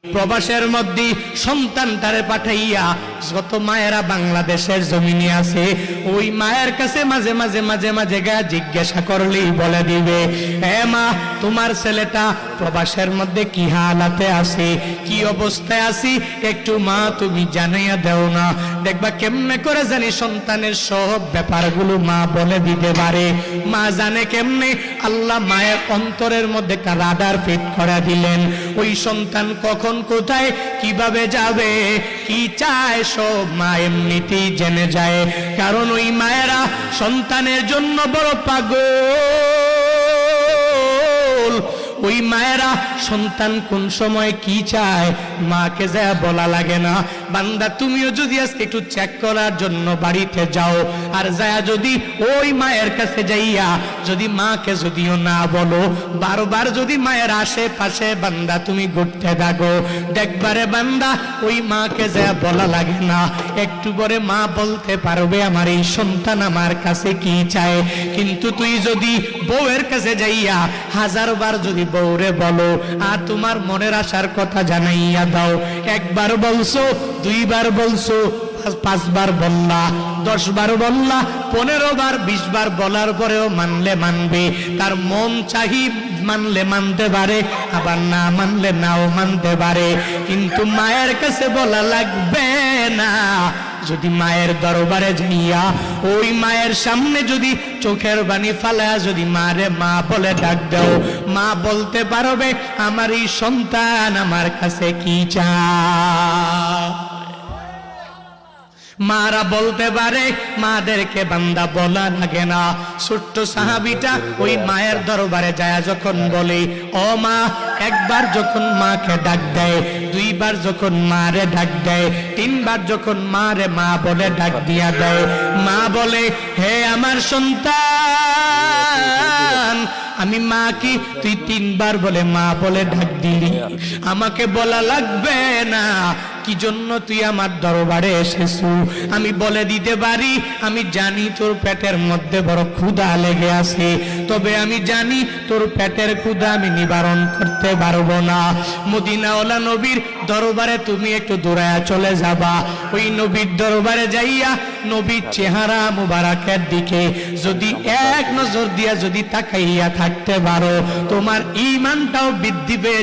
প্রবাসের মধ্যে সন্তানটারে পাঠাইয়া যত মায়েরা বাংলাদেশের জমিনে আছে ওই মায়ের কাছে মাঝে মাঝে মাঝে মাঝে গা জিজ্ঞাসা করলেই বলে দিবে, এ মা, তোমার ছেলেটা প্রবাসের মধ্যে কি হালাতে আছে, কি অবস্থায় আছে, একটু মা তুমি জানাইয়া দেও না। দেখবা কেমনে করে জানি সন্তানের সব ব্যাপারগুলো মা বলে দিতে পারে। মা জানে কেমনে? আল্লাহ মায়ের অন্তরের মধ্যে একটা রাডার ফিট করে দিলেন। ওই সন্তান কখন কোথায় কিভাবে যাবে, কি চায়, সব মা এমনিতেই জেনে যায়। কারণ ওই মায়েরা সন্তানের জন্য বড় পাগল। ওই মায়েরা সন্তান কোন সময় কি চায় মাকে যা বলা লাগে না। বান্দা, তুমিও যদি আজকে একটু চেক করার জন্য বাড়িতে যাও, আর যায় যদি ওই মায়ের কাছে যাইয়া যদি মাকে যদিও না বলো, বারবার যদি মায়ের আশেপাশে বান্দা তুমি ঘুরতে থাকো, দেখবারে বান্দা ওই মাকে যা বলা লাগে না। একটু পরে মা বলতে পারবে আমার এই সন্তান আমার কাছে কি চায়। কিন্তু তুই যদি বউয়ের কাছে যাইয়া হাজারবার যদি বউরে বলো আর তোমার মনের আশার কথা জানাইয়া দাও, একবার বলছো, দুইবার বলছো, 5 বার বললা, 10 বার বললা, 15 বার 20 বার বলার পরেও মানলে মানবে, তার মন চাহি মানলে মানতে পারে, আবার না মানলে নাও মানতে পারে। কিন্তু মায়ের কাছে বলা লাগবে না। যদি মায়ের দরবারে যাইয়া ওই মায়ের সামনে যদি চোখের বাণী ফালায়া যদি মারে মা বলে ডাক দাও, মা বলতে পারবে আমার এই সন্তান আমার কাছে কি চায়। মারা বলতে পারে, মাদেরকে বান্দা বলা লাগে না। ছোট্ট সাহাবীটা ওই মায়ের দরবারে যায় যখন বলে, ও মা, একবার যখন মাকে ডাক দেয়, 2 বার যখন মারে ডাক দেয়, 3 বার যখন মারে মা বলে ডাক দিয়া দেয়, মা বলে, হে আমার সন্তান, আমি মা কি তুই 3 বার বলে মা বলে ডাক দিলি, আমাকে বলা লাগবে না কি জন্য তুই আমার দরবারে এসেছু। আমি বলে দিতে পারি, আমি জানি তোর পেটের মধ্যে বড় ক্ষুধা লেগে আছে, তবে আমি জানি তোর পেটের ক্ষুধা আমি নিবারণ করতে পারবো না। মদিনাওয়ালা নবীর দরবারে তুমি একটু দৌড়ায়া চলে যাবা। ওই নবীর দরবারে যাইয়া নবীর চেহারা মুবারকের দিকে যদি এক নজর দিয়া যদি তাকাইয়া থাকতে পারো, তোমার ঈমানটাও বৃদ্ধি পেয়ে